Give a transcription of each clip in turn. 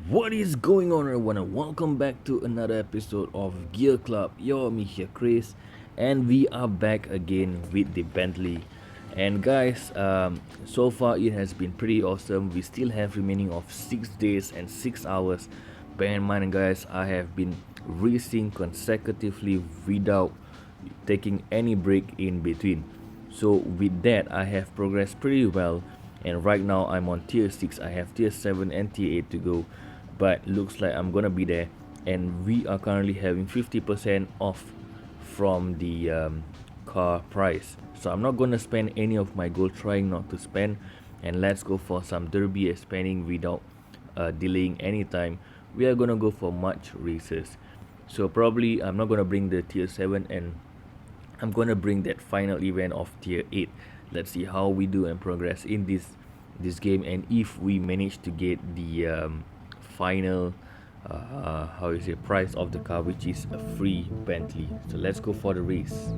What is going on, everyone, and welcome back to another episode of Gear Club. Yo, me here, Chris, and we are back again with the Bentley. And guys, so far it has been pretty awesome. We still have remaining of 6 days and 6 hours. Bear in mind, guys, I have been racing consecutively without taking any break in between. So with that, I have progressed pretty well, and right now I'm on tier 6. I have tier 7 and tier 8 to go, but looks like I'm gonna be there. And we are currently having 50% off from the car price, so I'm not gonna spend any of my gold, trying not to spend. And let's go for some derby spending without delaying any time. We are gonna go for much races, so probably I'm not gonna bring the tier 7, and I'm gonna bring that final event of tier 8. Let's see how we do and progress in this game, and if we manage to get the final how is it, price of the car, which is a free Bentley. So let's go for the race.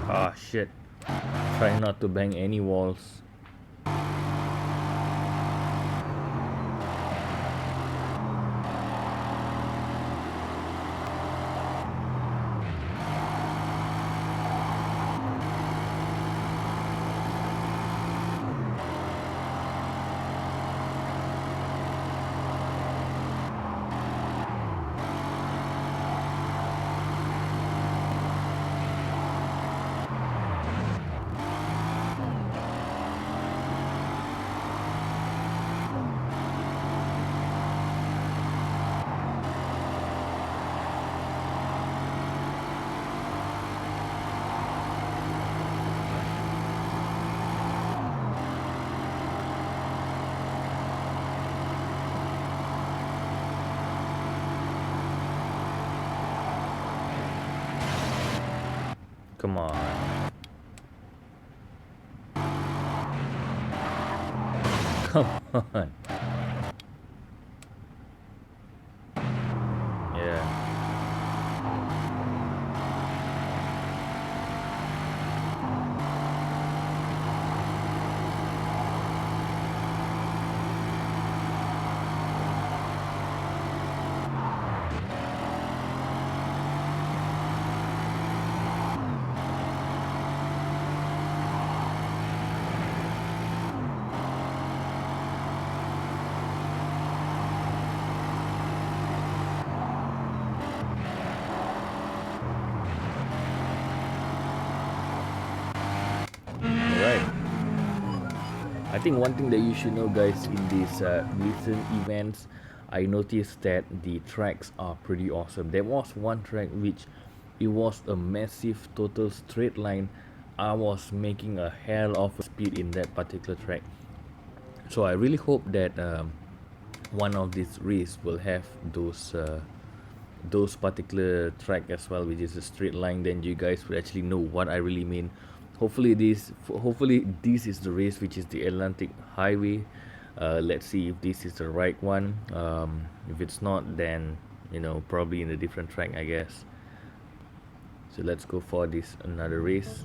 Ah, shit. Try not to bang any walls. Come on. Come on. Yeah. Alright. I think one thing that you should know, guys, in these recent events, I noticed that the tracks are pretty awesome. There was one track which it was a massive total straight line. I was making a hell of a speed in that particular track. So I really hope that one of these race will have those those particular track as well, which is a straight line, then you guys would actually know what I really mean. Hopefully this is the race, which is the Atlantic Highway. Let's see if this is the right one. If it's not, then probably in a different track, I guess. So let's go for this another race.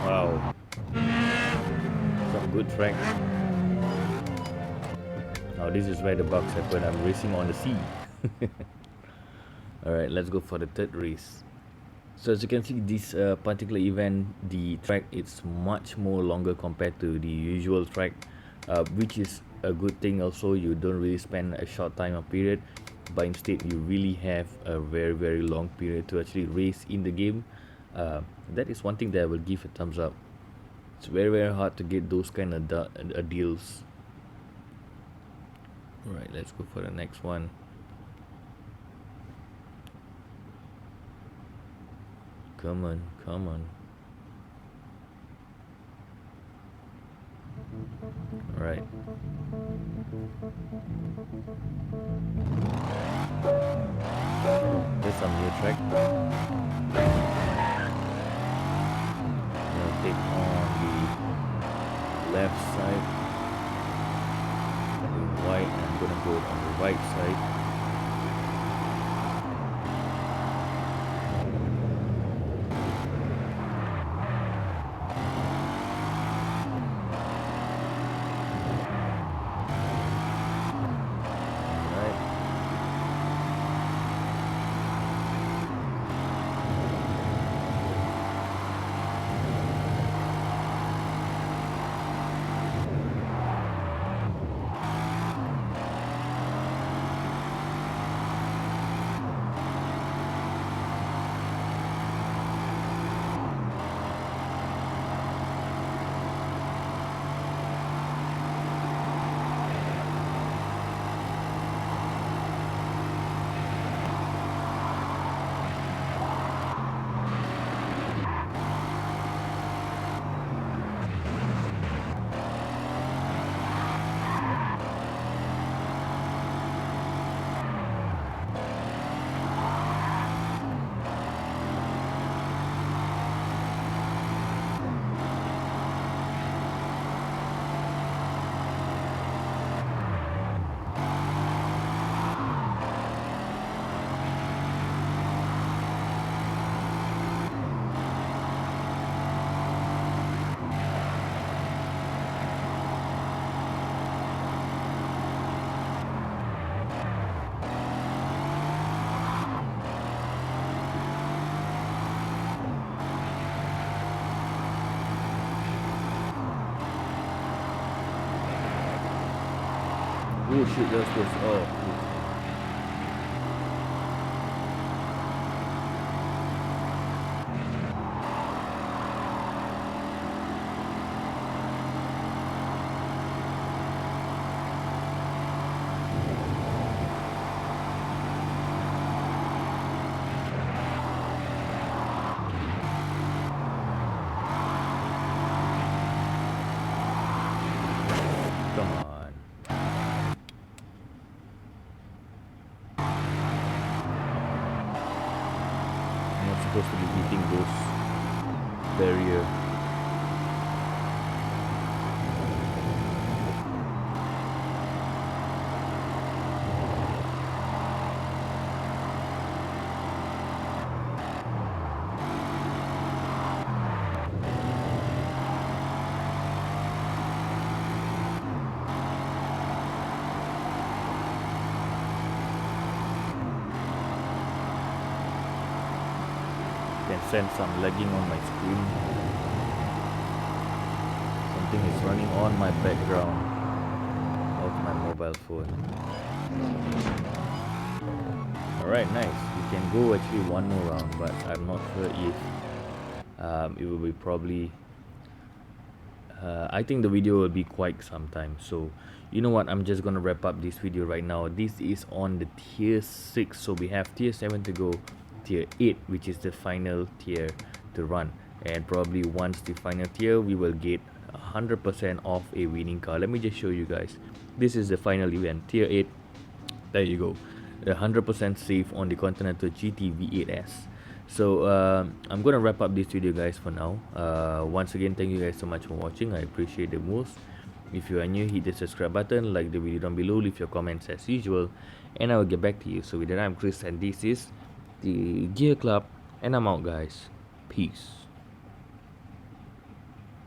Wow, some good track. Now this is where the bugs happen. I'm racing on the sea. Alright, let's go for the third race. So as you can see, this particular event, the track is much more longer compared to the usual track, which is a good thing. Also, you don't really spend a short time or period, but instead you really have a very long period to actually race in the game. That is one thing that I will give a thumbs up. It's very hard to get those kind of deals. Alright, let's go for the next one. Come on. Alright. There's some new track. I'm gonna take on the left side. White, I'm gonna go on the right side. Oh shit, that was close. Oh. Come on. I'm not supposed to be hitting those barrier. Can sense some lagging on my screen. Something is running on my background of my mobile phone. Alright, nice. We can go actually one more round, but I'm not sure if it will be probably I think the video will be quite some time. So you know what, I'm just gonna wrap up this video right now. This is on the tier 6, so we have tier 7 to go, tier 8 which is the final tier to run, and probably once the final tier we will get 100% of a winning car. Let me just show you guys. This is the final event, tier 8. There you go, 100% safe on the Continental GT V8S. So I'm gonna wrap up this video guys for now. Once again, thank you guys so much for watching. I appreciate the most. If you are new, hit the subscribe button, like the video down below, leave your comments as usual, and I will get back to you. So with that, I'm Chris and this is the Gear Club, and I'm out guys. Peace.